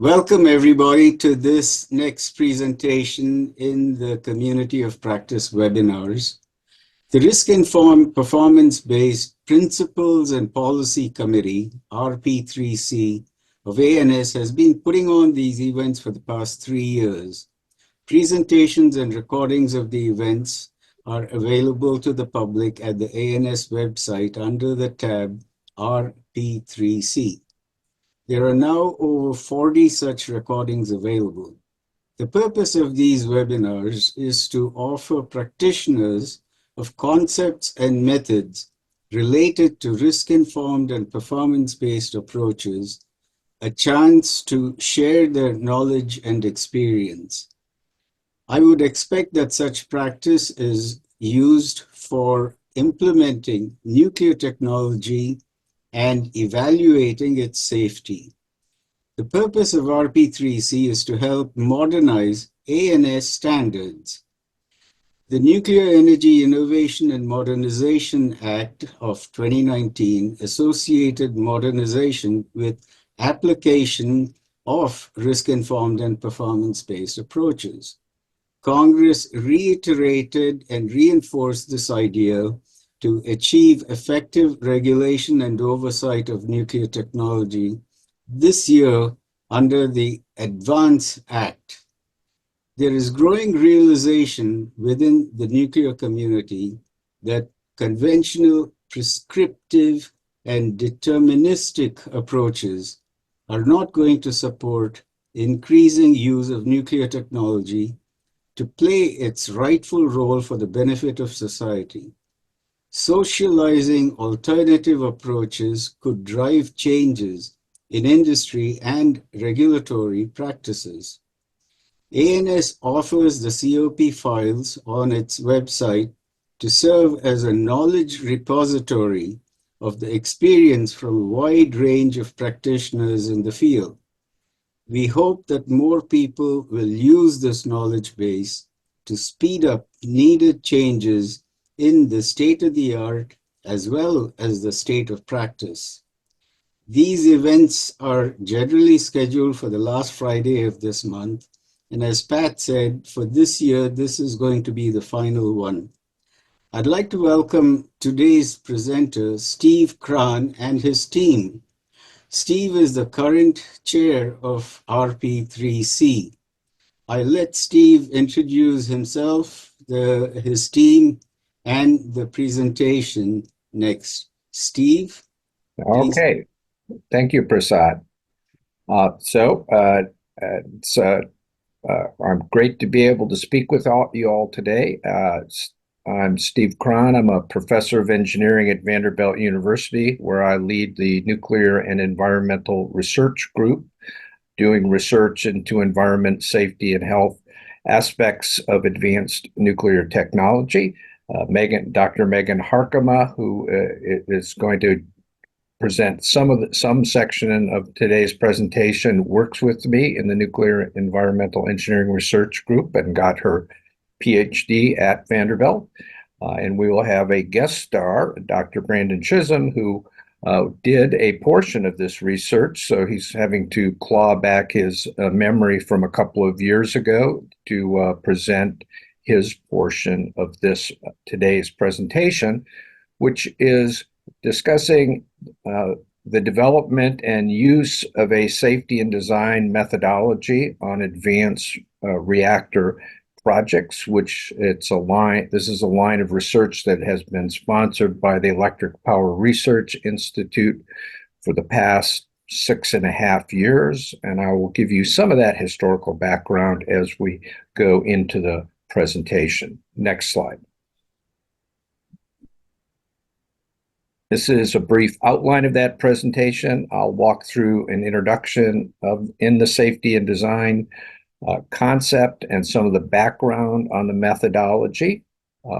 Welcome everybody to this next presentation in the Community of Practice webinars. The Risk-Informed Performance-Based Principles and Policy Committee, RP3C, of ANS has been putting on these events for the past 3 years. Presentations and recordings of the events are available to the public at the ANS website under the tab RP3C. There are now over 40 such recordings available. The purpose of these webinars is to offer practitioners of concepts and methods related to risk-informed and performance-based approaches a chance to share their knowledge and experience. I would expect that such practice is used for implementing nuclear technology and evaluating its safety. The purpose of RP3C is to help modernize ANS standards. The Nuclear Energy Innovation and Modernization Act of 2019 associated modernization with application of risk-informed and performance-based approaches. Congress reiterated and reinforced this idea to achieve effective regulation and oversight of nuclear technology this year under the Advanced Act. There is growing realization within the nuclear community that conventional, prescriptive, and deterministic approaches are not going to support increasing use of nuclear technology to play its rightful role for the benefit of society. Socializing alternative approaches could drive changes in industry and regulatory practices. ANS offers the COP files on its website to serve as a knowledge repository of the experience from a wide range of practitioners in the field. We hope that more people will use this knowledge base to speed up needed changes in the state of the art as well as the state of practice. These events are generally scheduled for the last Friday of this month. And as Pat said, for this year, this is going to be the final one. I'd like to welcome today's presenter, Steve Krahn, and his team. Steve is the current chair of RP3C. I'll let Steve introduce himself, his team, and the presentation next. Steve? Okay, thank you, Prasad. It's I'm great to be able to speak with you all today. I'm Steve Krahn. I'm a professor of engineering at Vanderbilt University, where I lead the Nuclear and Environmental Research Group, doing research into environment, safety, and health aspects of advanced nuclear technology. Dr. Megan Harkema, who is going to present some section of today's presentation, works with me in the Nuclear Environmental Engineering Research Group and got her PhD at Vanderbilt. And we will have a guest star, Dr. Brandon Chisholm, who did a portion of this research. So he's having to claw back his memory from a couple of years ago to present his portion of today's presentation, which is discussing the development and use of a safety and design methodology on advanced reactor projects, this is a line of research that has been sponsored by the Electric Power Research Institute for the past 6.5 years. And I will give you some of that historical background as we go into the presentation. Next slide. This is a brief outline of that presentation. I'll walk through an introduction in the safety and design concept and some of the background on the methodology.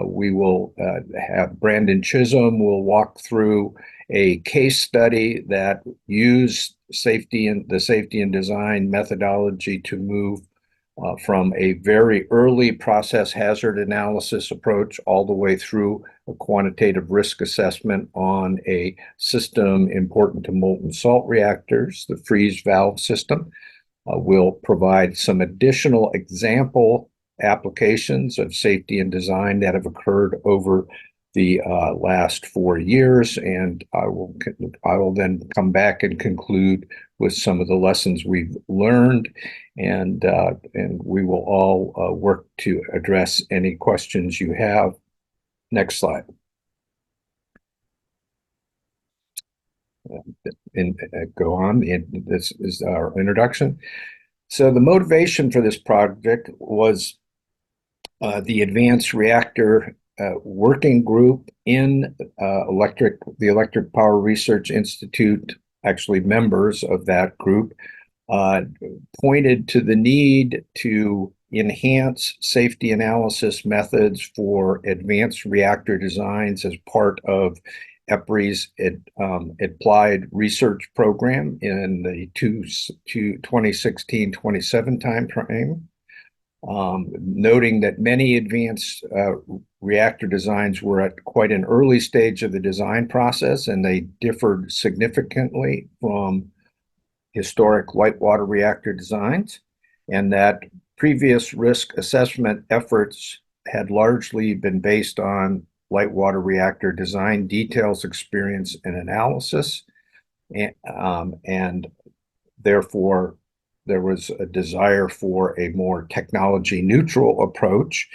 We will have Brandon Chisholm will walk through a case study that used the safety and design methodology to move from a very early process hazard analysis approach all the way through a quantitative risk assessment on a system important to molten salt reactors, the freeze valve system. We'll provide some additional example applications of safety and design that have occurred over the last 4 years, and I will then come back and conclude with some of the lessons we've learned, and we will all work to address any questions you have. Next slide. And go on. This is our introduction. So the motivation for this project was the Advanced Reactor Working Group in the Electric Power Research Institute, actually members of that group, pointed to the need to enhance safety analysis methods for advanced reactor designs as part of EPRI's applied research program in the 2016-27 timeframe, noting that many advanced reactor designs were at quite an early stage of the design process, and they differed significantly from historic light water reactor designs, and that previous risk assessment efforts had largely been based on light water reactor design details, experience, and analysis, and therefore there was a desire for a more technology neutral approach.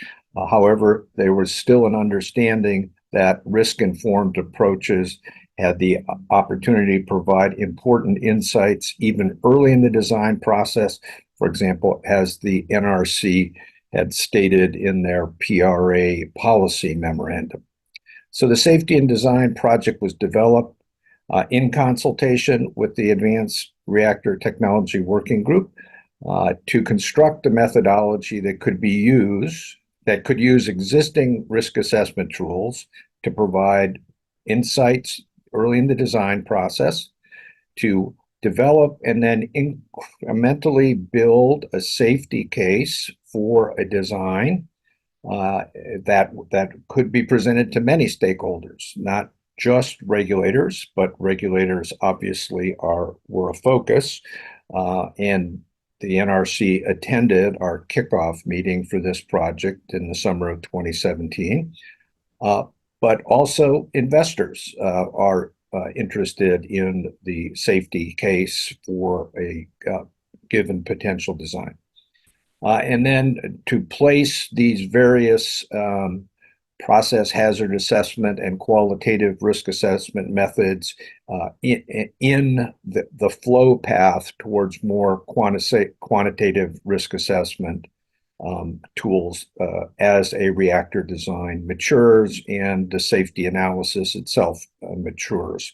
However, there was still an understanding that risk-informed approaches had the opportunity to provide important insights even early in the design process, for example, as the NRC had stated in their PRA policy memorandum. So the Safety and Design project was developed in consultation with the Advanced Reactor Technology Working Group to construct a methodology that could use existing risk assessment tools to provide insights early in the design process, to develop and then incrementally build a safety case for a design that could be presented to many stakeholders, not just regulators, but regulators obviously were a focus, and the NRC attended our kickoff meeting for this project in the summer of 2017. But also investors are interested in the safety case for a given potential design. And then to place these various process hazard assessment and qualitative risk assessment methods in the flow path towards more quantitative risk assessment tools as a reactor design matures and the safety analysis itself matures.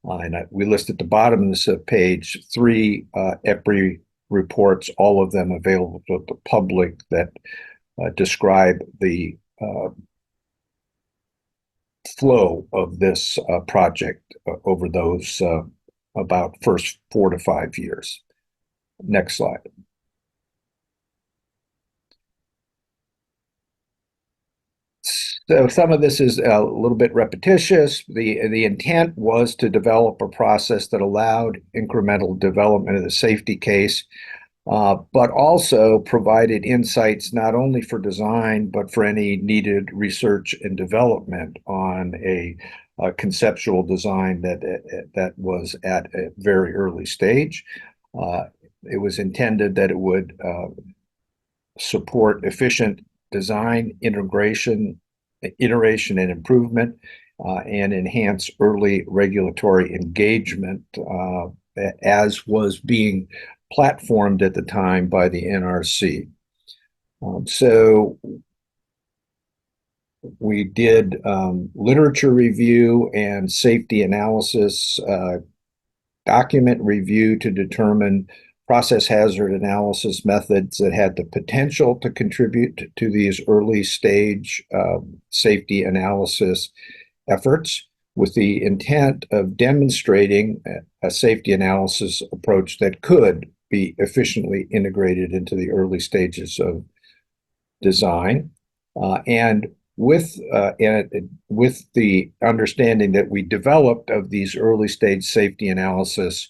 And we list at the bottom of this page 3 EPRI reports, all of them available to the public, that describe the flow of this project over those about first 4 to 5 years. Next slide. So some of this is a little bit repetitious. The intent was to develop a process that allowed incremental development of the safety case, but also provided insights not only for design, but for any needed research and development on a conceptual design that was at a very early stage. It was intended that it would support efficient design, iteration and improvement, and enhance early regulatory engagement as was being platformed at the time by the NRC. So we did literature review and safety analysis, document review to determine process hazard analysis methods that had the potential to contribute to these early stage safety analysis efforts, with the intent of demonstrating a safety analysis approach that could be efficiently integrated into the early stages of design. And with the understanding that we developed of these early stage safety analysis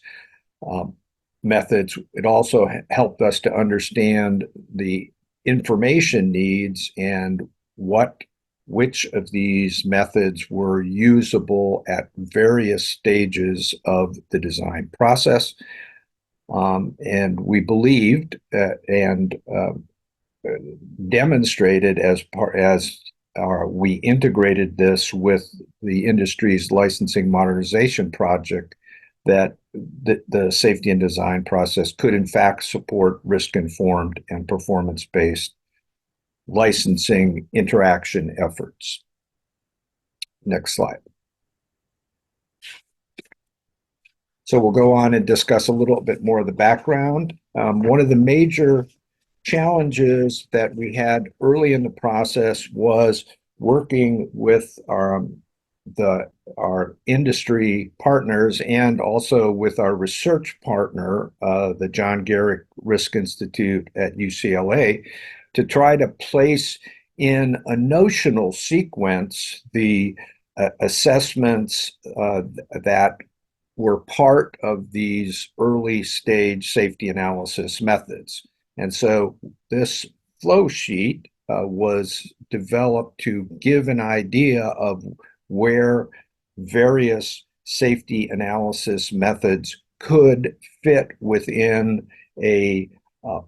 methods, it also helped us to understand the information needs and which of these methods were usable at various stages of the design process. And we believed and demonstrated we integrated this with the industry's licensing modernization project that the safety and design process could in fact support risk-informed and performance-based licensing interaction efforts. Next slide. So we'll go on and discuss a little bit more of the background. One of the major challenges that we had early in the process was working with our industry partners and also with our research partner, the John Garrick Risk Institute at UCLA, to try to place in a notional sequence the assessments that were part of these early stage safety analysis methods. And so this flow sheet was developed to give an idea of where various safety analysis methods could fit within a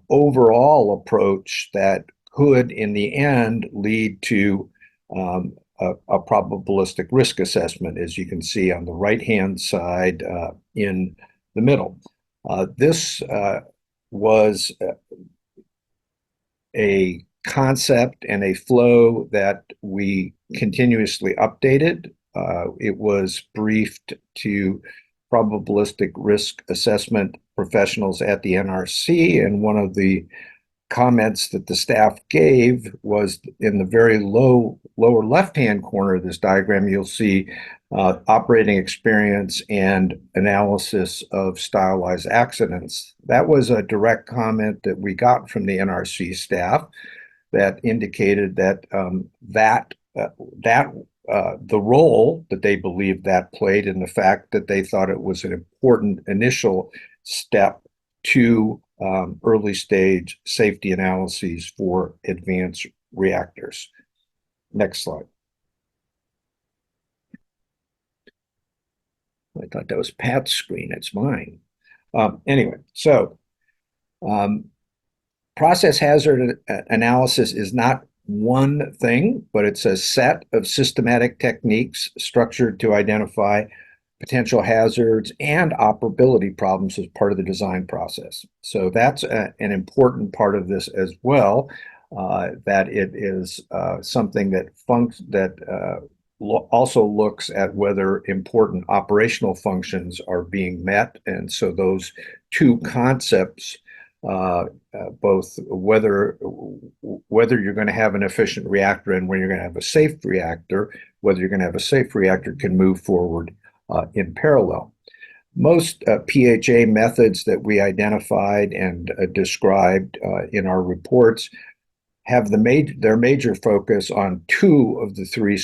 overall approach that could, in the end, lead to a probabilistic risk assessment, as you can see on the right-hand side in the middle. This was a concept and a flow that we continuously updated. It was briefed to probabilistic risk assessment professionals at the NRC, and one of the comments that the staff gave was in the very lower left-hand corner of this diagram, you'll see operating experience and analysis of stylized accidents. That was a direct comment that we got from the NRC staff that indicated that the role that they believed that played, and the fact that they thought it was an important initial step to early stage safety analyses for advanced reactors. Next slide. I thought that was Pat's screen. It's mine. Anyway, so process hazard analysis is not one thing, but it's a set of systematic techniques structured to identify potential hazards and operability problems as part of the design process. So that's an important part of this as well, that it is something that also looks at whether important operational functions are being met. And so those two concepts, both whether you're going to have an efficient reactor and when you're going to have a safe reactor, whether you're going to have a safe reactor, can move forward in parallel. Most PHA methods that we identified and described in our reports have their major focus on two of the three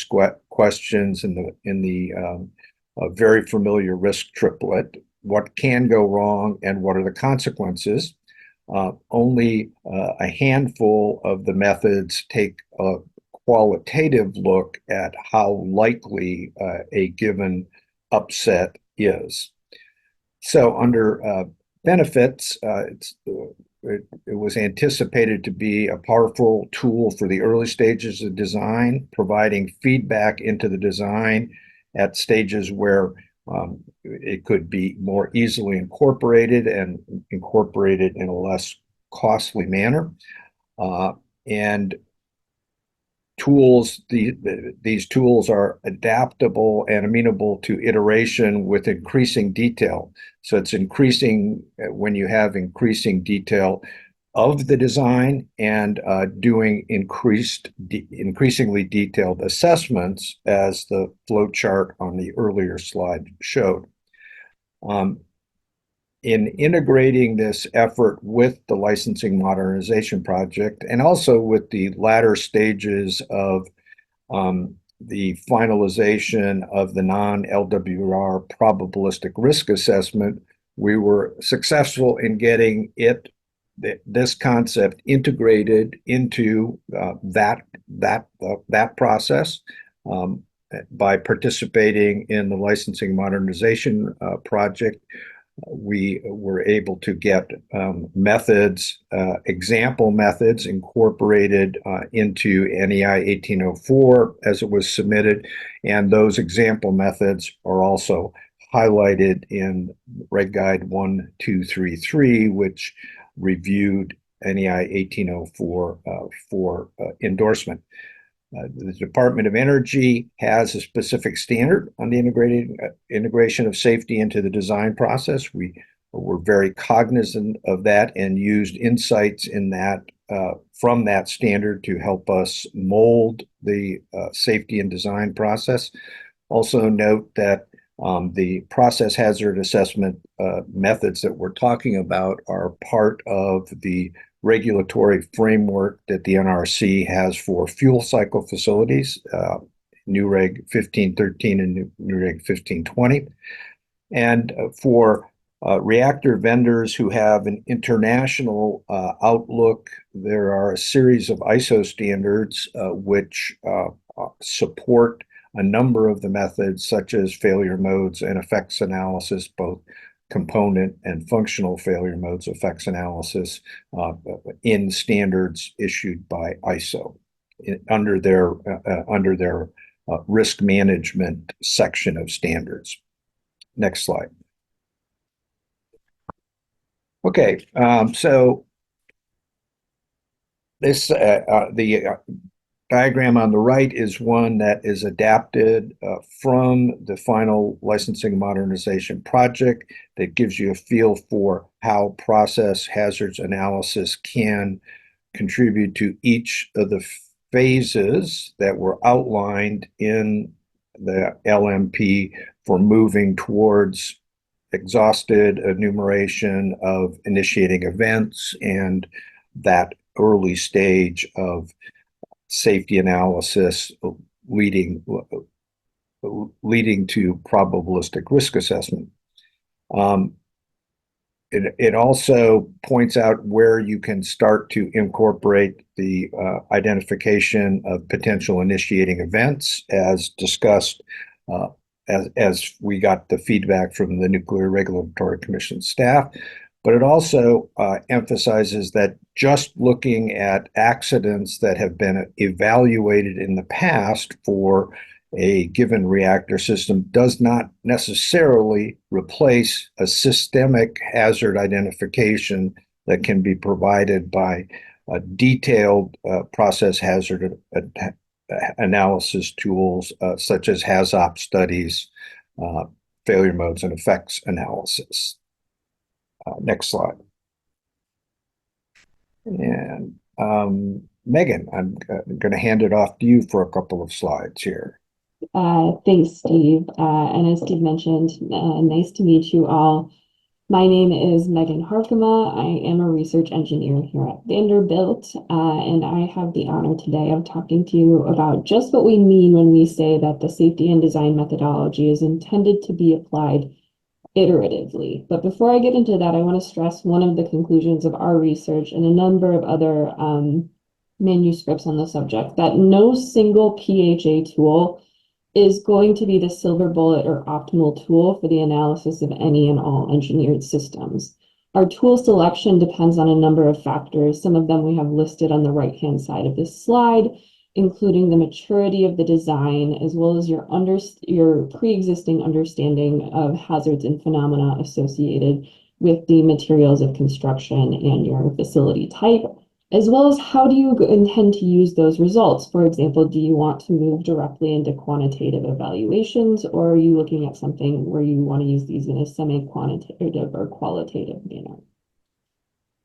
questions in the very familiar risk triplet: what can go wrong and what are the consequences. Only a handful of the methods take a qualitative look at how likely a given upset is. So under benefits, it was anticipated to be a powerful tool for the early stages of design, providing feedback into the design at stages where it could be more easily incorporated and incorporated in a less costly manner. And these tools are adaptable and amenable to iteration with increasing detail. So it's increasing when you have increasing detail of the design and doing increasingly detailed assessments, as the flow chart on the earlier slide showed. In integrating this effort with the licensing modernization project and also with the latter stages of the finalization of the non-LWR probabilistic risk assessment, we were successful in getting this concept integrated into that process by participating in the licensing modernization project. We were able to get methods, example methods incorporated into NEI 1804 as it was submitted, and those example methods are also highlighted in Reg Guide 1233, which reviewed NEI 1804 for endorsement. The Department of Energy has a specific standard on the integration of safety into the design process. We were very cognizant of that and used insights in that from that standard to help us mold the safety and design process. Also note that the process hazard assessment methods that we're talking about are part of the regulatory framework that the NRC has for fuel cycle facilities, New Reg 1513 and New Reg 1520. And for reactor vendors who have an international outlook, there are a series of ISO standards which support a number of the methods, such as failure modes and effects analysis, both component and functional failure modes effects analysis in standards issued by ISO under their risk management section of standards. Next slide. Okay, so this the diagram on the right is one that is adapted from the final licensing modernization project that gives you a feel for how process hazards analysis can contribute to each of the phases that were outlined in the LMP for moving towards exhausted enumeration of initiating events and that early stage of safety analysis leading to probabilistic risk assessment. It also points out where you can start to incorporate the identification of potential initiating events, as discussed as we got the feedback from the Nuclear Regulatory Commission staff. But it also emphasizes that just looking at accidents that have been evaluated in the past for a given reactor system does not necessarily replace a systemic hazard identification that can be provided by detailed process hazard analysis tools such as HAZOP studies, failure modes, and effects analysis. Next slide. And Megan, I'm going to hand it off to you for a couple of slides here. Thanks, Steve. And as Steve mentioned, nice to meet you all. My name is Megan Harkema. I am a research engineer here at Vanderbilt, and I have the honor today of talking to you about just what we mean when we say that the safety and design methodology is intended to be applied iteratively. But before I get into that, I want to stress one of the conclusions of our research and a number of other manuscripts on the subject, that no single PHA tool is going to be the silver bullet or optimal tool for the analysis of any and all engineered systems. Our tool selection depends on a number of factors. Some of them we have listed on the right-hand side of this slide, including the maturity of the design, as well as your pre-existing understanding of hazards and phenomena associated with the materials of construction and your facility type, as well as how do you intend to use those results. For example, do you want to move directly into quantitative evaluations, or are you looking at something where you want to use these in a semi-quantitative or qualitative manner?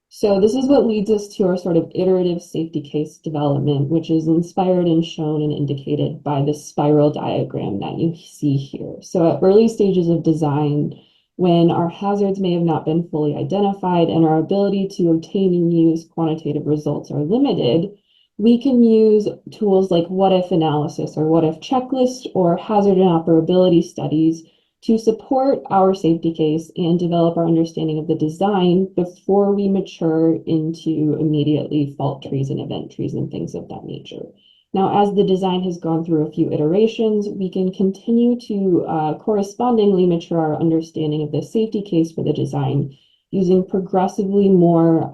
So this is what leads us to our sort of iterative safety case development, which is inspired and shown and indicated by this spiral diagram that you see here. So at early stages of design, when our hazards may have not been fully identified and our ability to obtain and use quantitative results are limited, we can use tools like what-if analysis or what-if checklist or hazard and operability studies to support our safety case and develop our understanding of the design before we mature into immediately fault trees and event trees and things of that nature. Now, as the design has gone through a few iterations, we can continue to correspondingly mature our understanding of the safety case for the design using progressively more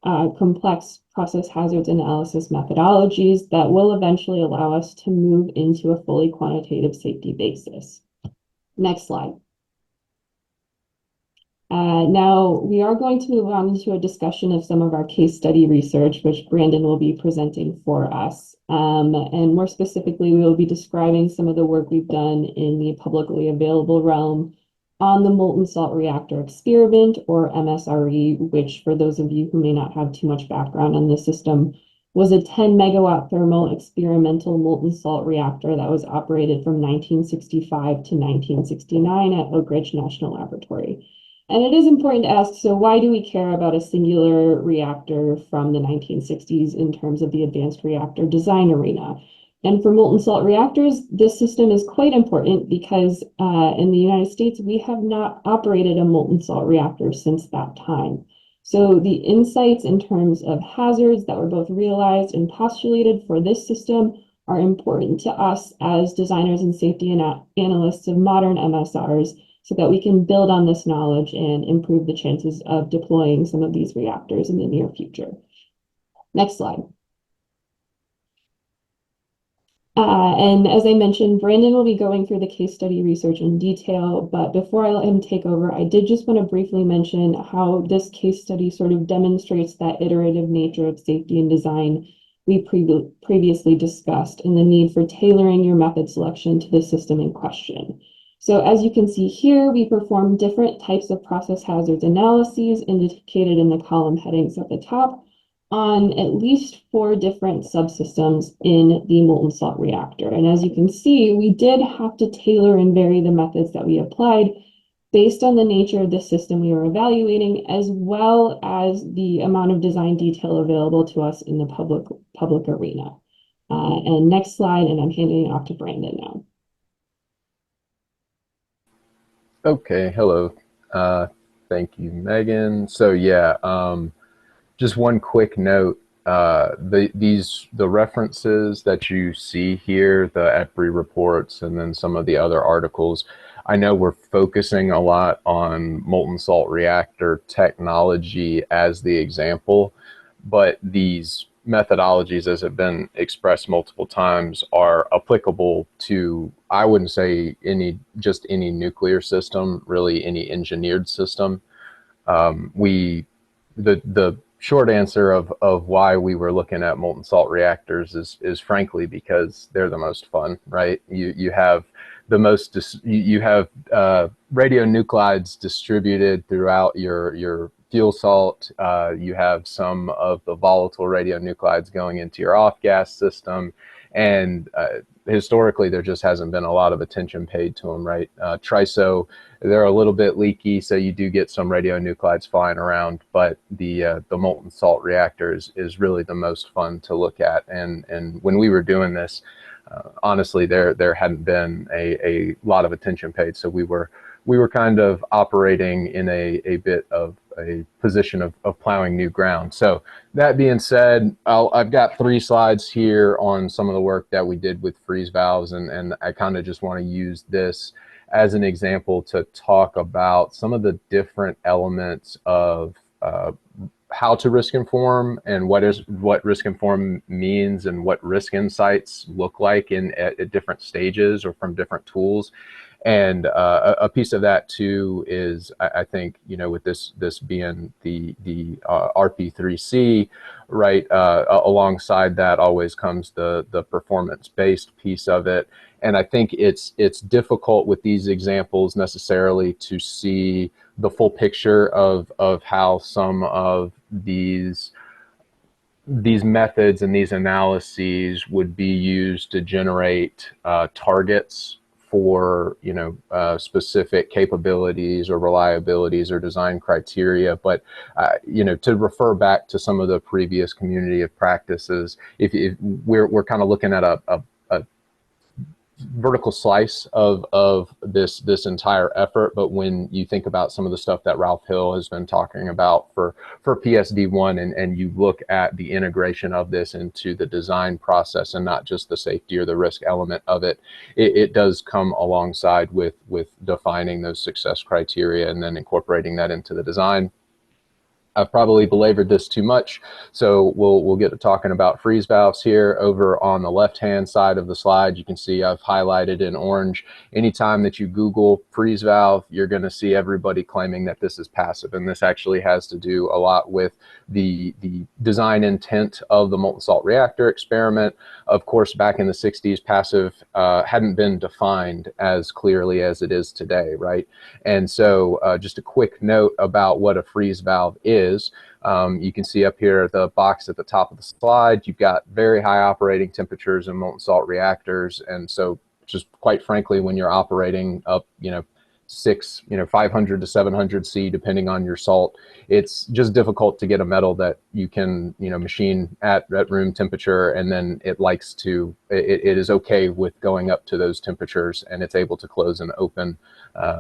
complex process hazards analysis methodologies that will eventually allow us to move into a fully quantitative safety basis. Next slide. Now we are going to move on into a discussion of some of our case study research, which Brandon will be presenting for us. And more specifically, we will be describing some of the work we've done in the publicly available realm on the molten salt reactor experiment, or MSRE, which for those of you who may not have too much background on this system, was a 10 megawatt thermal experimental molten salt reactor that was operated from 1965 to 1969 at Oak Ridge National Laboratory. And it is important to ask, so why do we care about a singular reactor from the 1960s in terms of the advanced reactor design arena? And for molten salt reactors, this system is quite important because in the United States, we have not operated a molten salt reactor since that time. So the insights in terms of hazards that were both realized and postulated for this system are important to us as designers and safety analysts of modern MSRs, so that we can build on this knowledge and improve the chances of deploying some of these reactors in the near future. Next slide. And as I mentioned, Brandon will be going through the case study research in detail, but before I let him take over, I did just want to briefly mention how this case study sort of demonstrates that iterative nature of safety and design we previously discussed, and the need for tailoring your method selection to the system in question. So as you can see here, we perform different types of process hazards analyses indicated in the column headings at the top on at least 4 different subsystems in the molten salt reactor. And as you can see, we did have to tailor and vary the methods that we applied based on the nature of the system we were evaluating, as well as the amount of design detail available to us in the public arena. And next slide, and I'm handing it off to Brandon now. Okay, hello. Thank you, Megan. So yeah, just one quick note. The references that you see here, the EPRI reports, and then some of the other articles, I know we're focusing a lot on molten salt reactor technology as the example, but these methodologies, as have been expressed multiple times, are applicable to, I wouldn't say just any nuclear system, really any engineered system. The short answer of why we were looking at molten salt reactors is frankly because they're the most fun, right? You have the most, you have radionuclides distributed throughout your fuel salt. You have some of the volatile radionuclides going into your off-gas system, and historically there just hasn't been a lot of attention paid to them, right? TRISO, they're a little bit leaky, so you do get some radionuclides flying around, but the molten salt reactor is really the most fun to look at. And when we were doing this, honestly, there hadn't been a lot of attention paid, so we were kind of operating in a bit of a position of plowing new ground. So that being said, I've got 3 slides here on some of the work that we did with freeze valves, and I kind of just want to use this as an example to talk about some of the different elements of how to risk inform and what risk inform means and what risk insights look like at different stages or from different tools. And a piece of that too is, I think, with this being the RP3C, right? Alongside that always comes the performance-based piece of it. And I think it's difficult with these examples necessarily to see the full picture of how some of these methods and these analyses would be used to generate targets for specific capabilities or reliabilities or design criteria. But to refer back to some of the previous community of practices, if we're kind of looking at a vertical slice of this entire effort. But when you think about some of the stuff that Ralph Hill has been talking about for PSD1, and you look at the integration of this into the design process and not just the safety or the risk element of it, it does come alongside with defining those success criteria and then incorporating that into the design. I've probably belabored this too much, so we'll get to talking about freeze valves here. Over on the left-hand side of the slide, you can see I've highlighted in orange. Anytime that you Google freeze valve, you're going to see everybody claiming that this is passive, and this actually has to do a lot with the design intent of the molten salt reactor experiment. Of course, back in the 60s, passive hadn't been defined as clearly as it is today, right? And so just a quick note about what a freeze valve is. You can see up here the box at the top of the slide, you've got very high operating temperatures in molten salt reactors. And so just quite frankly, when you're operating up, 500 to 700 C, depending on your salt, it's just difficult to get a metal that you can, machine at room temperature, and then it is okay with going up to those temperatures, and it's able to close and open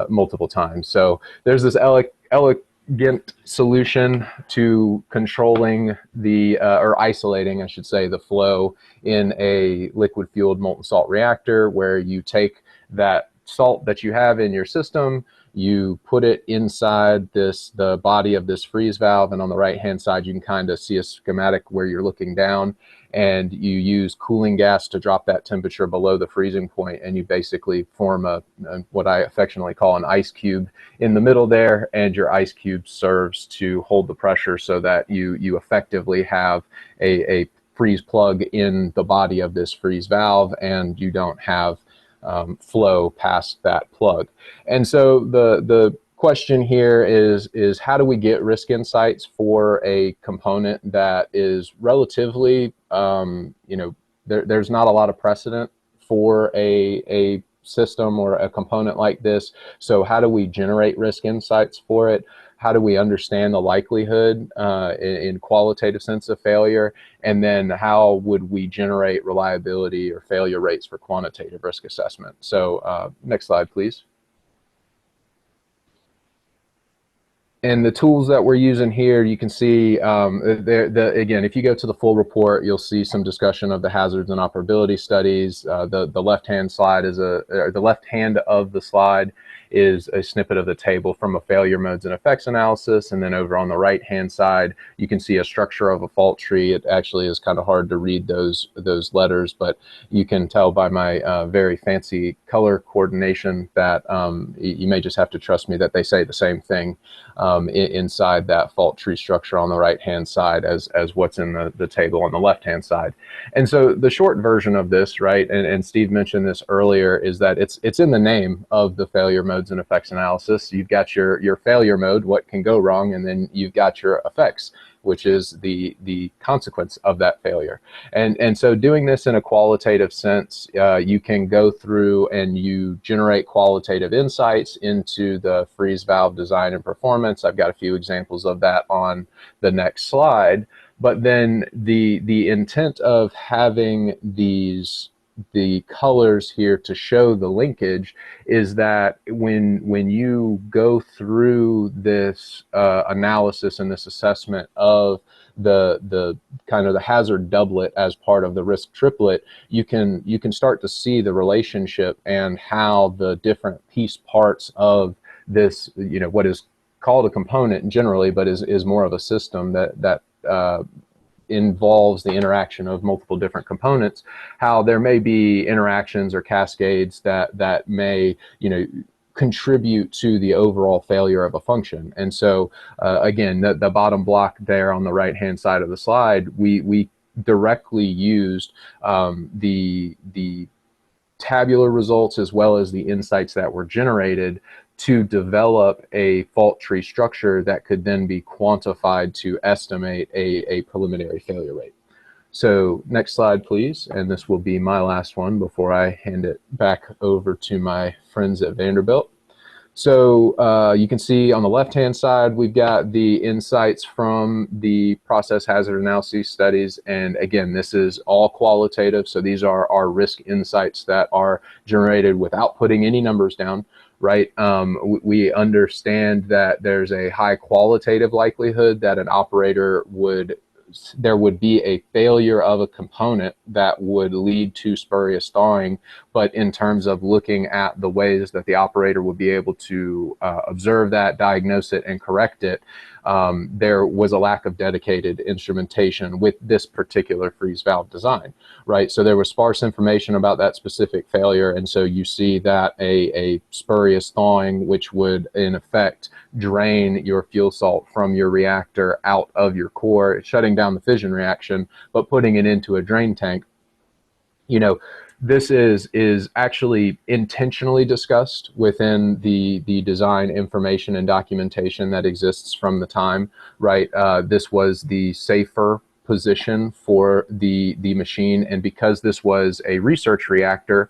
multiple times. So there's this elegant solution to controlling or isolating, I should say, the flow in a liquid fueled molten salt reactor, where you take that salt that you have in your system, you put it inside the body of this freeze valve, and on the right hand side you can kind of see a schematic where you're looking down, and you use cooling gas to drop that temperature below the freezing point, and you basically form what I affectionately call an ice cube in the middle there, and your ice cube serves to hold the pressure so that you effectively have a freeze plug in the body of this freeze valve, and you don't have flow past that plug. And so the question here is how do we get risk insights for a component that is relatively, there's not a lot of precedent for a system or a component like this. So how do we generate risk insights for it? How do we understand the likelihood in qualitative sense of failure? And then how would we generate reliability or failure rates for quantitative risk assessment? So next slide, please. And the tools that we're using here, you can see, again, if you go to the full report, you'll see some discussion of the hazards and operability studies. The left-hand slide the left hand of the slide is a snippet of the table from a failure modes and effects analysis. And then over on the right-hand side, you can see a structure of a fault tree. It actually is kind of hard to read those letters, but you can tell by my very fancy color coordination that you may just have to trust me that they say the same thing inside that fault tree structure on the right-hand side as what's in the table on the left-hand side. And so the short version of this, right, and Steve mentioned this earlier, is that it's in the name of the failure modes and effects analysis. You've got your failure mode, what can go wrong, and then you've got your effects, which is the consequence of that failure. And so doing this in a qualitative sense, you can go through and you generate qualitative insights into the freeze valve design and performance. I've got a few examples of that on the next slide. But then the intent of having the colors here to show the linkage is that when you go through this analysis and this assessment of the kind of the hazard doublet as part of the risk triplet, you can start to see the relationship and how the different piece parts of this, what is called a component generally, but is more of a system that involves the interaction of multiple different components, how there may be interactions or cascades that may, contribute to the overall failure of a function. And so again, the bottom block there on the right-hand side of the slide, we directly used the tabular results as well as the insights that were generated to develop a fault tree structure that could then be quantified to estimate a preliminary failure rate. So next slide, please. And this will be my last one before I hand it back over to my friends at Vanderbilt. So you can see on the left-hand side, we've got the insights from the process hazard analysis studies. And again, this is all qualitative. So these are our risk insights that are generated without putting any numbers down, right? We understand that there's a high qualitative likelihood that an operator there would be a failure of a component that would lead to spurious thawing. But in terms of looking at the ways that the operator would be able to observe that, diagnose it, and correct it, there was a lack of dedicated instrumentation with this particular freeze valve design, right? So there was sparse information about that specific failure, and so you see that a spurious thawing, which would in effect drain your fuel salt from your reactor out of your core, shutting down the fission reaction, but putting it into a drain tank. This is actually intentionally discussed within the design information and documentation that exists from the time, right? This was the safer position for the machine, and because this was a research reactor,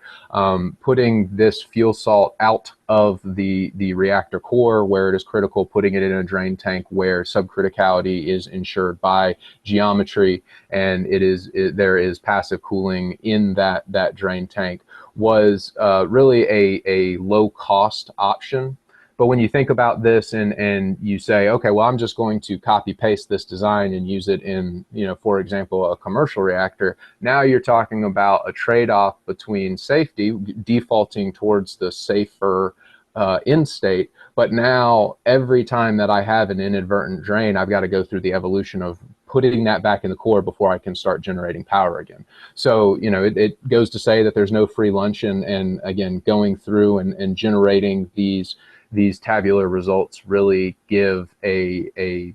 putting this fuel salt out of the reactor core where it is critical, putting it in a drain tank where subcriticality is ensured by geometry, and there is passive cooling in that drain tank, was really a low cost option. But when you think about this and you say, okay, well, I'm just going to copy paste this design and use it in, for example, a commercial reactor, now you're talking about a trade-off between safety, defaulting towards the safer end state. But now every time that I have an inadvertent drain, I've got to go through the evolution of putting that back in the core before I can start generating power again. So, it goes to say that there's no free lunch, and again, going through and generating these tabular results really give a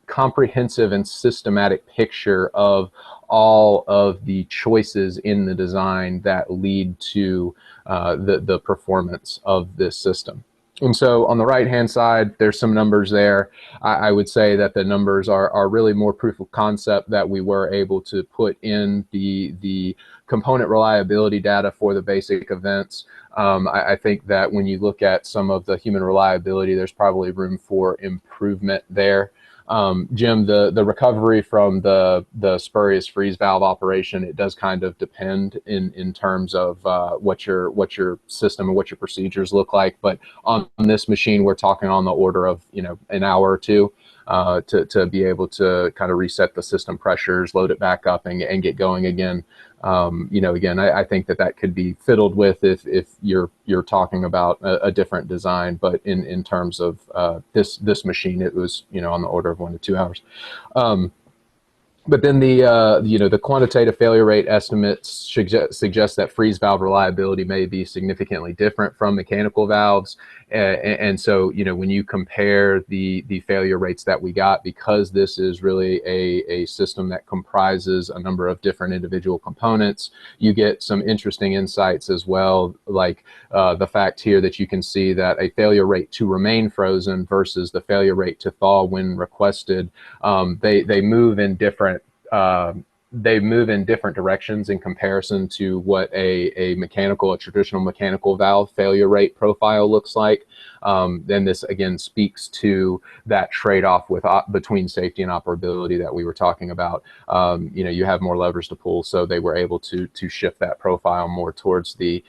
comprehensive and systematic picture of all of the choices in the design that lead to the performance of this system. And so on the right-hand side, there's some numbers there. I would say that the numbers are really more proof of concept that we were able to put in the component reliability data for the basic events. I think that when you look at some of the human reliability, there's probably room for improvement there. Jim, the recovery from the spurious freeze valve operation, it does kind of depend in terms of what your system and what your procedures look like. But on this machine, we're talking on the order of an hour or two to be able to kind of reset the system pressures, load it back up, and get going again. Again, I think that could be fiddled with if you're talking about a different design, but in terms of this machine, it was on the order of 1 to 2 hours. But then the quantitative failure rate estimates suggest that freeze valve reliability may be significantly different from mechanical valves, and so when you compare the failure rates that we got, because this is really a system that comprises a number of different individual components, you get some interesting insights as well, like the fact here that you can see that a failure rate to remain frozen versus the failure rate to thaw when requested, they move in different directions in comparison to what a traditional mechanical valve failure rate profile looks like. Then this again speaks to that trade-off between safety and operability that we were talking about. You have more levers to pull, so they were able to shift that profile more towards the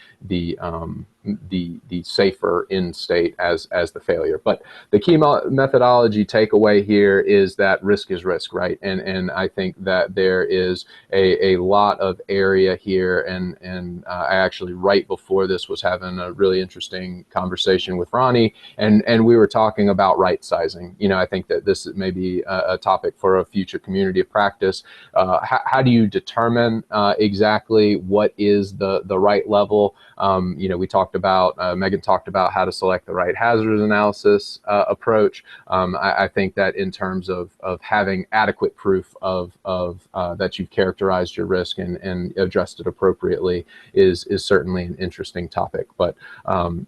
safer end state as the failure. But the key methodology takeaway here is that risk is risk, right? And I think that there is a lot of area here, and I actually right before this was having a really interesting conversation with Ronnie, and we were talking about right sizing. I think that this may be a topic for a future community of practice. How do you determine exactly what is the right level? Megan talked about how to select the right hazards analysis approach. I think that in terms of having adequate proof of that you've characterized your risk and addressed it appropriately is certainly an interesting topic. But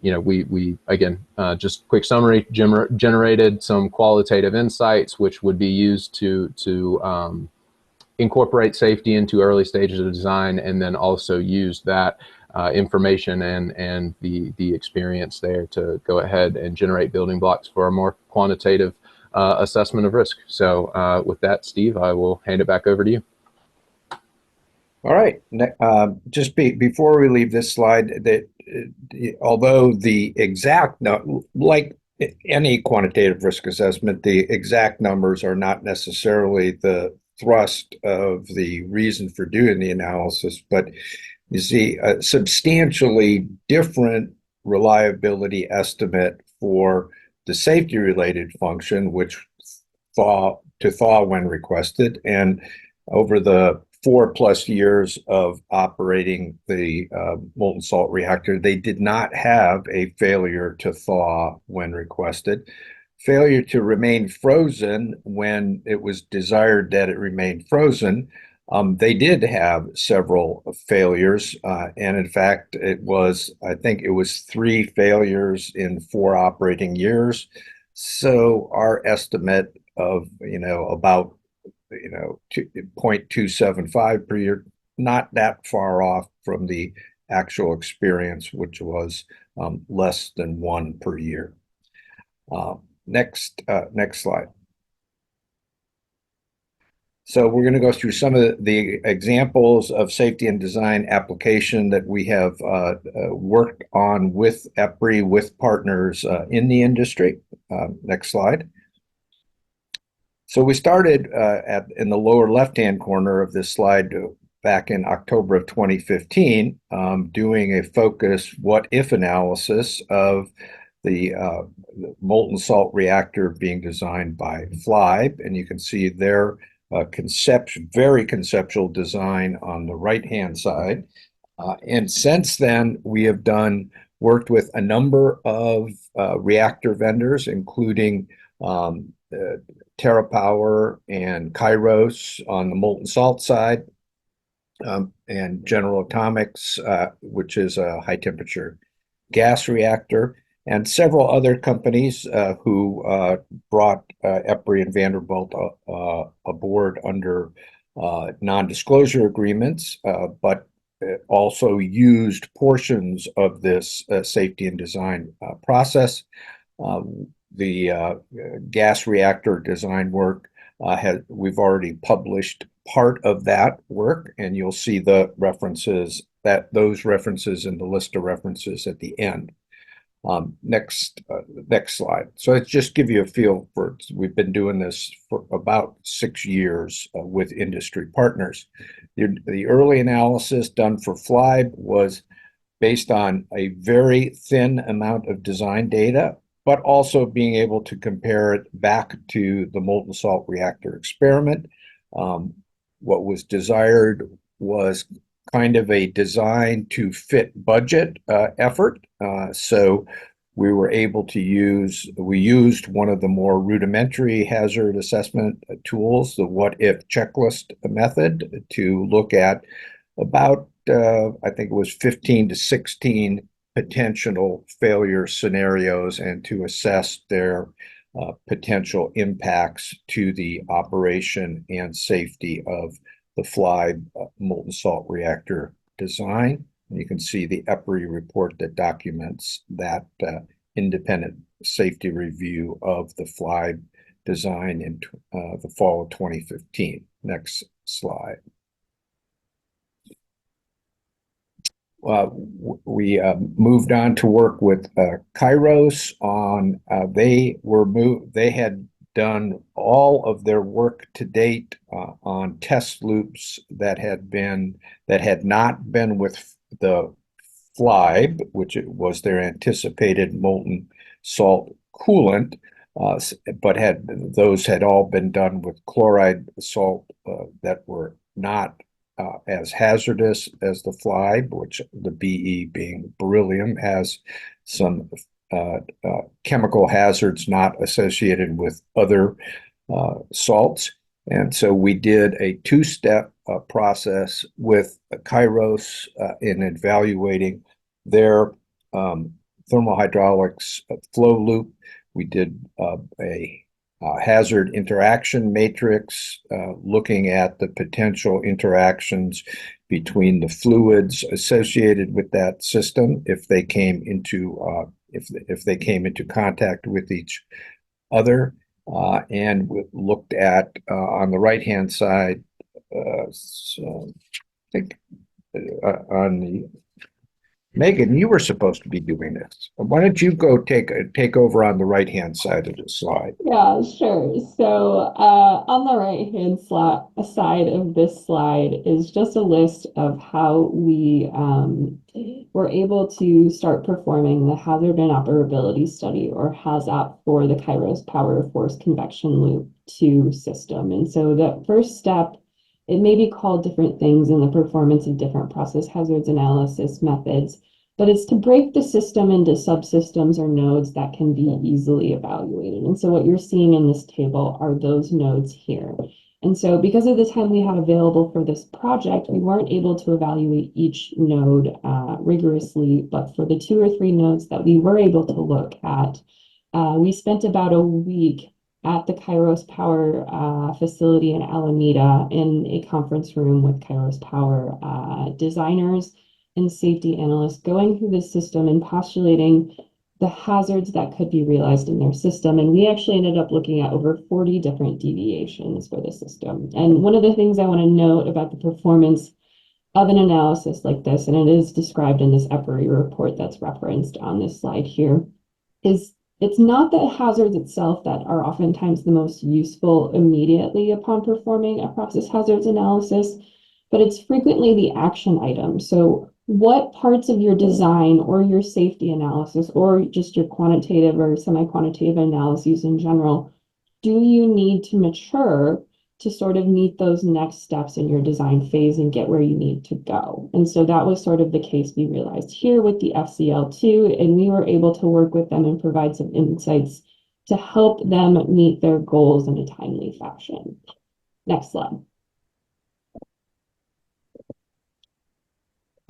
we again, just quick summary, generated some qualitative insights which would be used to incorporate safety into early stages of design, and then also use that information and the experience there to go ahead and generate building blocks for a more quantitative assessment of risk. So with that, Steve, I will hand it back over to you. All right. Just before we leave this slide, that although the exact, like any quantitative risk assessment, the exact numbers are not necessarily the thrust of the reason for doing the analysis, but you see a substantially different reliability estimate for the safety-related function, which thaw when requested, and over the 4+ years of operating the molten salt reactor, they did not have a failure to thaw when requested. Failure to remain frozen when it was desired that it remain frozen. They did have several failures, and in fact, I think it was 3 failures in 4 operating years. So our estimate of about 0.275 per year, not that far off from the actual experience, which was less than 1 per year. Next slide. So we're going to go through some of the examples of safety and design application that we have worked on with EPRI, with partners in the industry. Next slide. So we started in the lower left-hand corner of this slide back in October of 2015, doing a focus what-if analysis of the molten salt reactor being designed by FLIBE, and you can see their very conceptual design on the right-hand side. And since then, we have worked with a number of reactor vendors, including TerraPower and Kairos on the molten salt side, and General Atomics, which is a high-temperature gas reactor, and several other companies who brought EPRI and Vanderbilt aboard under non-disclosure agreements, but also used portions of this safety and design process. The gas reactor design work, we've already published part of that work, and you'll see those references in the list of references at the end. Next slide. So let's just give you a feel for, we've been doing this for about 6 years with industry partners. The early analysis done for FLIBE was based on a very thin amount of design data, but also being able to compare it back to the molten salt reactor experiment. What was desired was kind of a design to fit budget effort. So we were able to we used one of the more rudimentary hazard assessment tools, the what-if checklist method, to look at about, I think it was 15 to 16 potential failure scenarios, and to assess their potential impacts to the operation and safety of the FLIBE molten salt reactor design. And you can see the EPRI report that documents that independent safety review of the FLIBE design in the fall of 2015. Next slide. We moved on to work with Kairos on, they had done all of their work to date on test loops that had not been with the FLIBE, which was their anticipated molten salt coolant, but those had all been done with chloride salt that were not as hazardous as the FLIBE, which the BE being beryllium has some chemical hazards not associated with other salts. And so we did a 2-step process with Kairos in evaluating their thermohydraulics flow loop. We did a hazard interaction matrix, looking at the potential interactions between the fluids associated with that system if they came into if they came into contact with each other, and we looked at on the right-hand side. So I think on the Megan, you were supposed to be doing this. Why don't you go take over on the right-hand side of the slide? Yeah, sure. So on the right-hand side of this slide is just a list of how we were able to start performing the Hazard and Operability Study, or HAZOP, for the Kairos Power Force Convection Loop 2 system. And so the first step, it may be called different things in the performance of different process hazards analysis methods, but it's to break the system into subsystems or nodes that can be easily evaluated. And so what you're seeing in this table are those nodes here. And so because of the time we had available for this project, we weren't able to evaluate each node rigorously, but for the 2 or 3 nodes that we were able to look at, we spent about a week at the Kairos Power facility in Alameda in a conference room with Kairos Power designers and safety analysts, going through the system and postulating the hazards that could be realized in their system. And we actually ended up looking at over 40 different deviations for the system. And one of the things I want to note about the performance of an analysis like this, and it is described in this EPRI report that's referenced on this slide here, is it's not the hazards itself that are oftentimes the most useful immediately upon performing a process hazards analysis, but it's frequently the action item. So what parts of your design or your safety analysis or just your quantitative or semi-quantitative analyses in general do you need to mature to sort of meet those next steps in your design phase and get where you need to go? And so that was sort of the case we realized here with the FCL2, and we were able to work with them and provide some insights to help them meet their goals in a timely fashion. Next slide.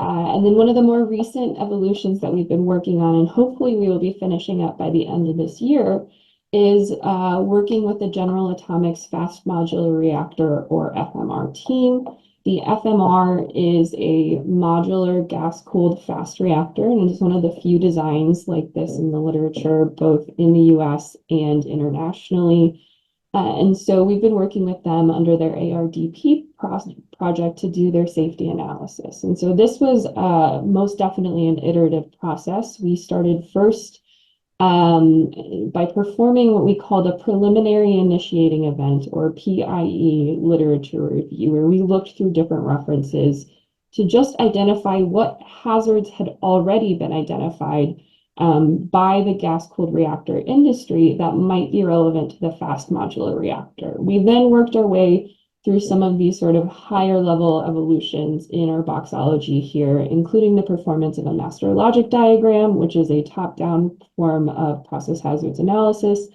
And then one of the more recent evolutions that we've been working on, and hopefully we will be finishing up by the end of this year, is working with the General Atomics Fast Modular Reactor, or FMR team. The FMR is a modular gas-cooled fast reactor, and it is one of the few designs like this in the literature, both in the US and internationally. And so we've been working with them under their ARDP project to do their safety analysis. And so this was most definitely an iterative process. We started first by performing what we called a preliminary initiating event, or PIE, literature review, where we looked through different references to just identify what hazards had already been identified by the gas-cooled reactor industry that might be relevant to the fast modular reactor. We then worked our way through some of these sort of higher level evolutions in our boxology here, including the performance of a master logic diagram, which is a top-down form of process hazards analysis,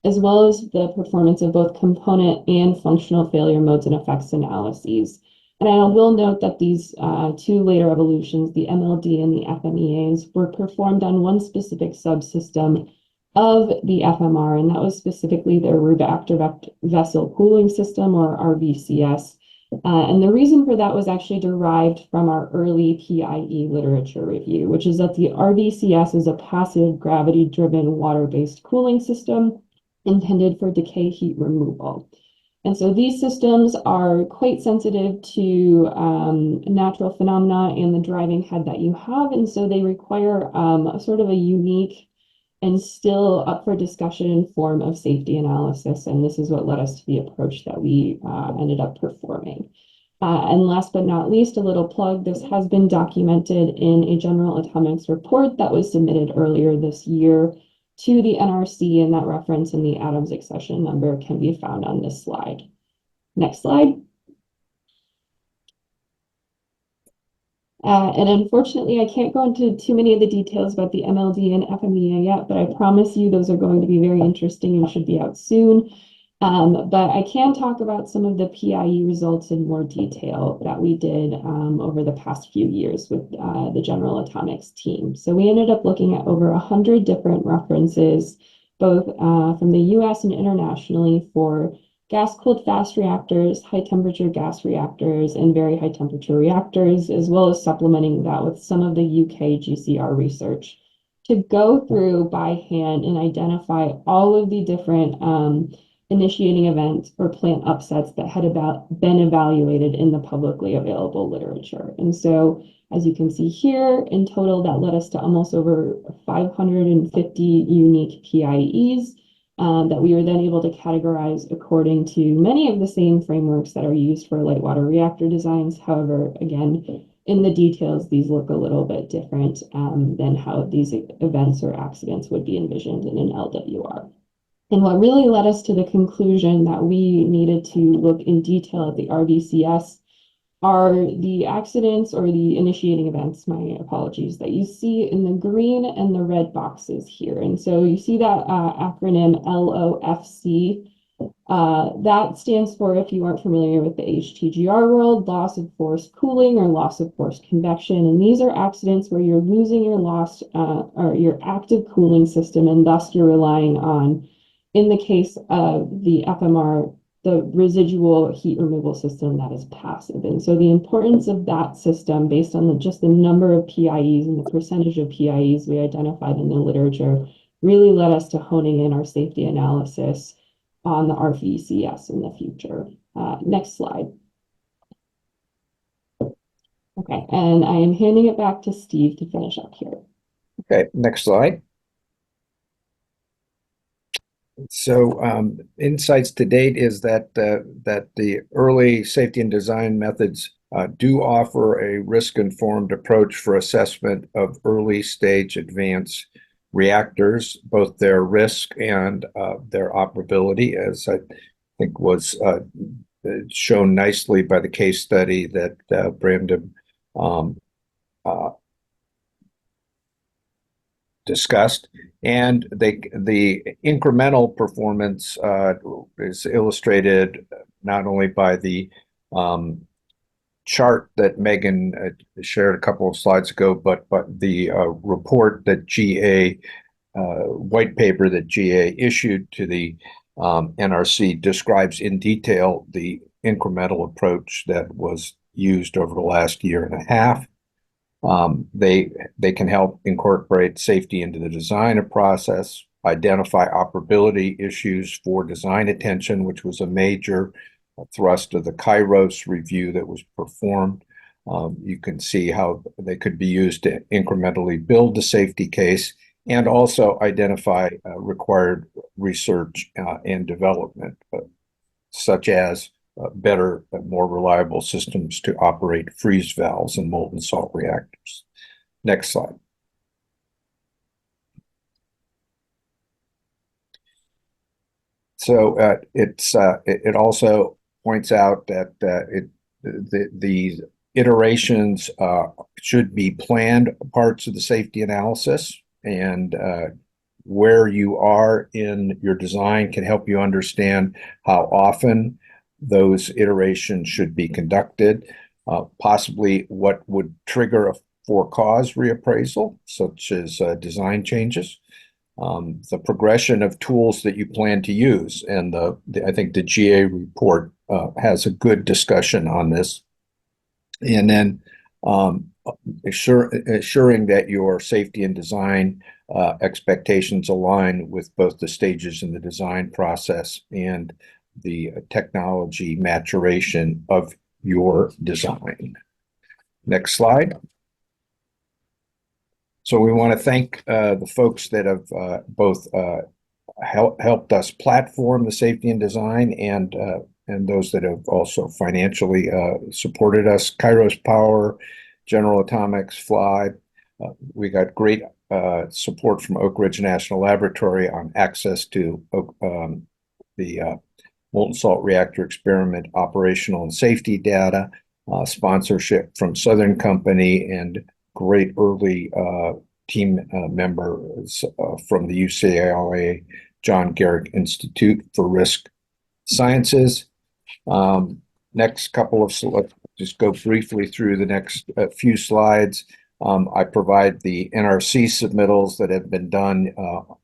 as well as the performance of both component and functional failure modes and effects analyses. And I will note that these 2 later evolutions, the MLD and the FMEAs, were performed on one specific subsystem of the FMR, and that was specifically their reactor vessel cooling system, or RVCS. And the reason for that was actually derived from our early PIE literature review, which is that the RVCS is a passive gravity-driven water-based cooling system intended for decay heat removal. And so these systems are quite sensitive to natural phenomena and the driving head that you have. And so they require a sort of a unique and still up for discussion form of safety analysis. And this is what led us to the approach that we ended up performing. And last but not least, a little plug, this has been documented in a General Atomics report that was submitted earlier this year to the NRC, and that reference in the atoms accession number can be found on this slide. Next slide. And unfortunately, I can't go into too many of the details about the MLD and FMEA yet, but I promise you those are going to be very interesting and should be out soon. But I can talk about some of the PIE results in more detail that we did over the past few years with the General Atomics team. So we ended up looking at over 100 different references, both from the US and internationally, for gas-cooled fast reactors, high-temperature gas reactors, and very high-temperature reactors, as well as supplementing that with some of the UK GCR research to go through by hand and identify all of the different initiating events or plant upsets that had been evaluated in the publicly available literature. And so, as you can see here, in total, that led us to almost over 550 unique PIEs that we were then able to categorize according to many of the same frameworks that are used for light water reactor designs. However, again, in the details, these look a little bit different than how these events or accidents would be envisioned in an LWR. And what really led us to the conclusion that we needed to look in detail at the RDCS are the accidents or the initiating events, my apologies, that you see in the green and the red boxes here. And so you see that acronym LOFC. That stands for, if you aren't familiar with the HTGR world, loss of forced cooling or loss of forced convection. And these are accidents where you're losing your or your active cooling system, and thus you're relying on, in the case of the FMR, the residual heat removal system that is passive. And so the importance of that system, based on just the number of PIEs and the percentage of PIEs we identified in the literature, really led us to honing in our safety analysis on the RVCS in the future. Next slide. Okay, and I am handing it back to Steve to finish up here. Okay, next slide. So insights to date is that that the early safety and design methods do offer a risk-informed approach for assessment of early stage advanced reactors, both their risk and their operability, as I think was shown nicely by the case study that Brandon discussed. And the incremental performance is illustrated not only by the chart that Megan shared a couple of slides ago, but the report that GA, white paper that GA issued to the NRC describes in detail the incremental approach that was used over the last year and a half. They can help incorporate safety into the design process, identify operability issues for design attention, which was a major thrust of the Kairos review that was performed. You can see how they could be used to incrementally build the safety case and also identify required research and development, such as better, more reliable systems to operate freeze valves in molten salt reactors. Next slide. So it also points out that the iterations should be planned parts of the safety analysis, and where you are in your design can help you understand how often those iterations should be conducted, possibly what would trigger a for-cause reappraisal, such as design changes, the progression of tools that you plan to use. And I think the GA report has a good discussion on this. And then assuring that your safety and design expectations align with both the stages in the design process and the technology maturation of your design. Next slide. So we want to thank the folks that have both helped us platform the safety and design, and those that have also financially supported us: Kairos Power, General Atomics, Fly. We got great support from Oak Ridge National Laboratory on access to the molten salt reactor experiment operational and safety data, sponsorship from Southern Company, and great early team members from the UCLA John Garrick Institute for Risk Sciences. Next couple of, let's just go briefly through the next few slides. I provide the NRC submittals that have been done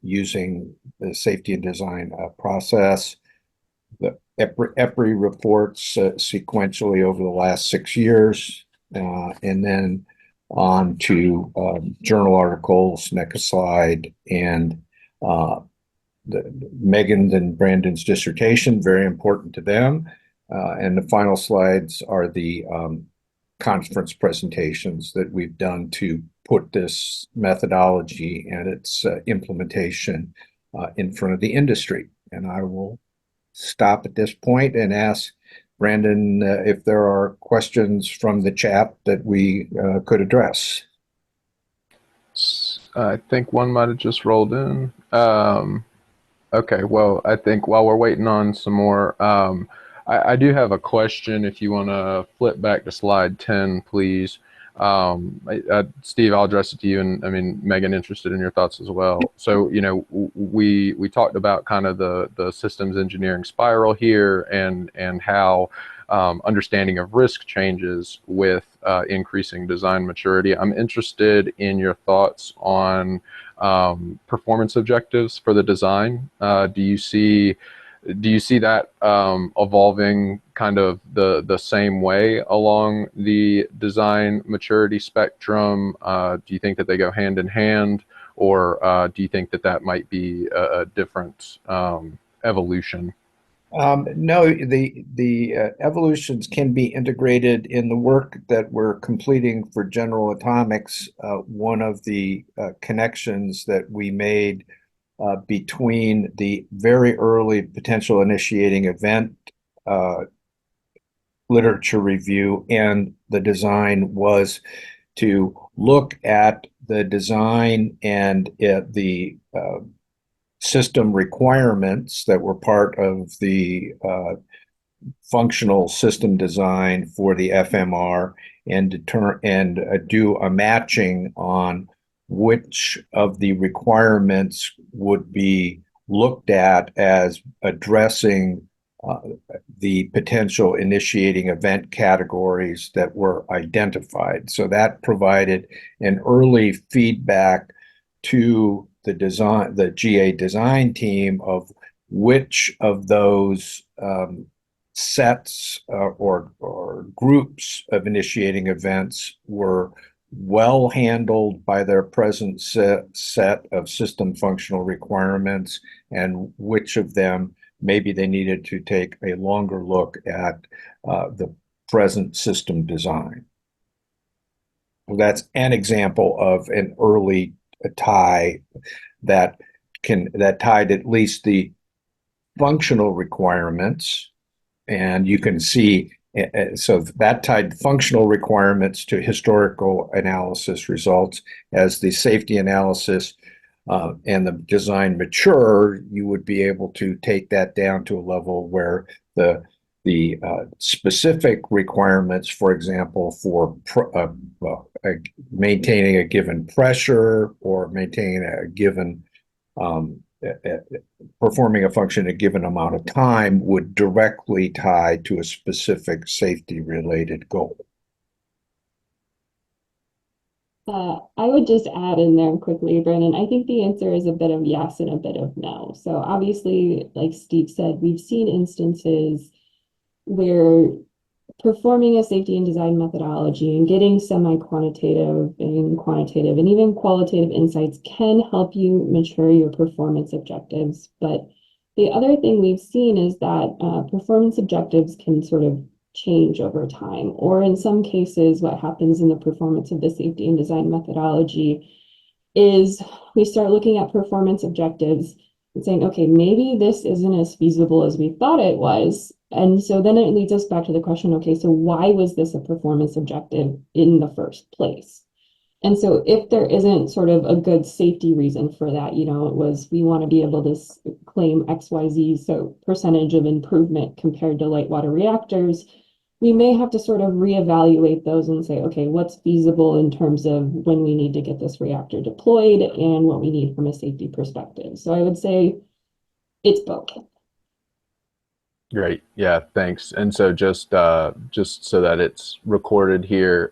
using the safety and design process. the EPRI reports sequentially over the last 6 years, and then on to journal articles, next slide, and Megan's and Brandon's dissertation, very important to them. And the final slides are the conference presentations that we've done to put this methodology and its implementation in front of the industry. And I will stop at this point and ask Brandon if there are questions from the chat that we could address. I think one might have just rolled in. Okay, well, I think while we're waiting on some more, I do have a question. If you want to flip back to slide 10, please. Steve, I'll address it to you, and I mean, Megan, interested in your thoughts as well. So, you know, we talked about kind of the systems engineering spiral here, and how understanding of risk changes with increasing design maturity. I'm interested in your thoughts on performance objectives for the design. Do you see that evolving kind of the same way along the design maturity spectrum? Do you think that they go hand in hand, or do you think that might be a different evolution? No, the evolutions can be integrated in the work that we're completing for General Atomics. One of the connections that we made between the very early potential initiating event literature review and the design was to look at the design and the system requirements that were part of the functional system design for the FMR, and do a matching on which of the requirements would be looked at as addressing the potential initiating event categories that were identified. So that provided an early feedback to the GA design team of which of those sets or groups of initiating events were well handled by their present set of system functional requirements, and which of them maybe they needed to take a longer look at the present system design. That's an example of an early tie that tied at least the functional requirements, and you can see, so that tied functional requirements to historical analysis results. As the safety analysis and the design mature, you would be able to take that down to a level where the specific requirements, for example, for maintaining a given pressure or maintaining a given performing a function a given amount of time, would directly tie to a specific safety-related goal. I would just add in there quickly, Brandon, I think the answer is a bit of yes and a bit of no. So obviously, like Steve said, we've seen instances where performing a safety and design methodology and getting semi-quantitative and quantitative and even qualitative insights can help you mature your performance objectives. But the other thing we've seen is that performance objectives can sort of change over time, or in some cases, what happens in the performance of the safety and design methodology is we start looking at performance objectives and saying, okay, maybe this isn't as feasible as we thought it was. And so then it leads us back to the question, okay, so why was this a performance objective in the first place? And so if there isn't sort of a good safety reason for that, you know, it was, we want to be able to claim XYZ, so percentage of improvement compared to light water reactors, we may have to sort of reevaluate those and say, okay, what's feasible in terms of when we need to get this reactor deployed and what we need from a safety perspective. So I would say it's both. Great. Yeah, thanks. And so just so that it's recorded here,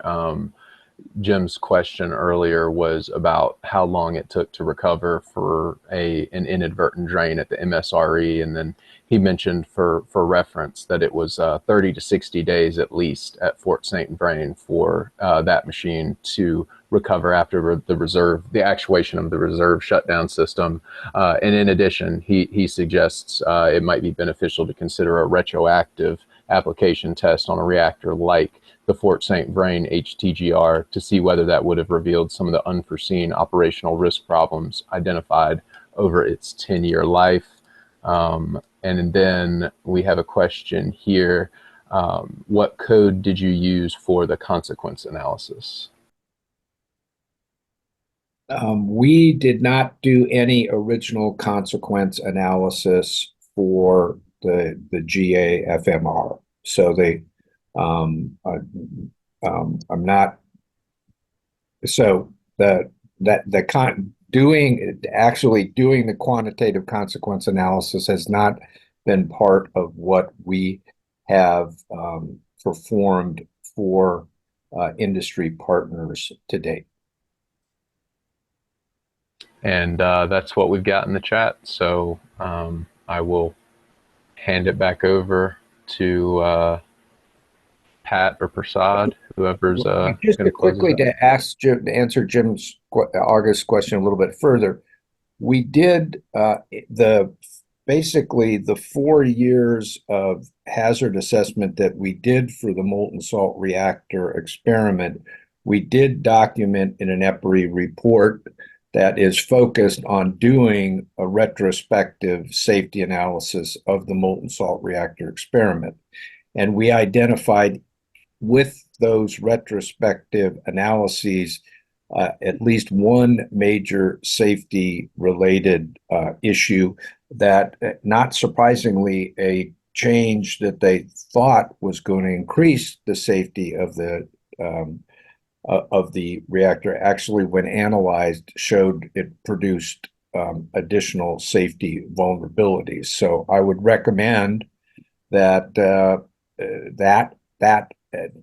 Jim's question earlier was about how long it took to recover for an inadvertent drain at the MSRE, and then he mentioned for reference that it was 30 to 60 days at least at Fort St. Vrain for that machine to recover after the actuation of the reserve shutdown system. And in addition, he suggests it might be beneficial to consider a retroactive application test on a reactor like the Fort St. Vrain HTGR to see whether that would have revealed some of the unforeseen operational risk problems identified over its 10-year life. And then we have a question here. What code did you use for the consequence analysis? We did not do any original consequence analysis for the GAFMR. So I'm not. So actually doing the quantitative consequence analysis has not been part of what we have performed for industry partners to date. And that's what we've got in the chat. So I will hand it back over to Pat or Prasad, whoever's just quickly to answer August's question a little bit further. We did basically the 4 years of hazard assessment that we did for the molten salt reactor experiment. We did document in an EPRI report that is focused on doing a retrospective safety analysis of the molten salt reactor experiment. And we identified with those retrospective analyses at least one major safety related issue that, not surprisingly, a change that they thought was going to increase the safety of the reactor actually, when analyzed, showed it produced additional safety vulnerabilities. So I would recommend that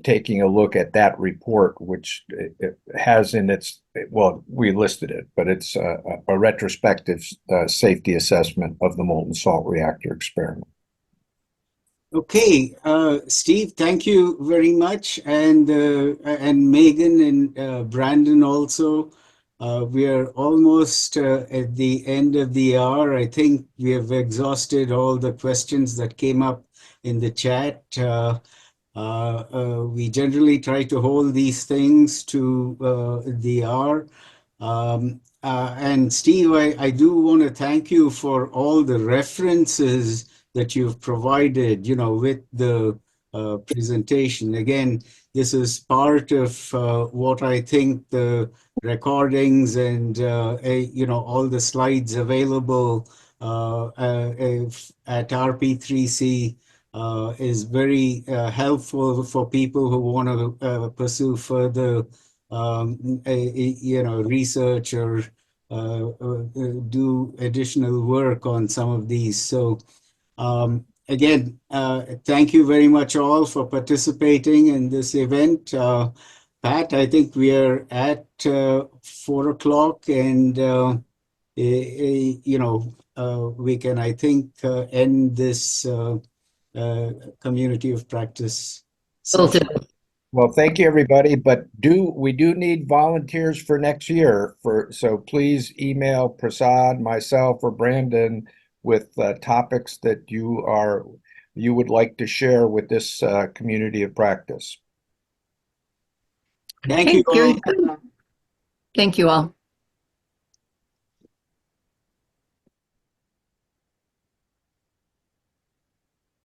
taking a look at that report, which it has in its, well, we listed it, but it's a retrospective safety assessment of the molten salt reactor experiment. Okay, Steve, thank you very much, and Megan and Brandon also. We are almost at the end of the hour. I think we have exhausted all the questions that came up in the chat. We generally try to hold these things to the hour. And Steve, I do want to thank you for all the references that you've provided, with the presentation. Again, this is part of what I think the recordings and, all the slides available at RP3C is very helpful for people who want to pursue further, research or do additional work on some of these. So again, thank you very much all for participating in this event. Pat, I think we are at 4 o'clock, and we can, I think, end this community of practice session. Well, thank you, everybody. But we do need volunteers for next year. So please email Prasad, myself, or Brandon with topics that you would like to share with this community of practice. Thank you all. Thank you all.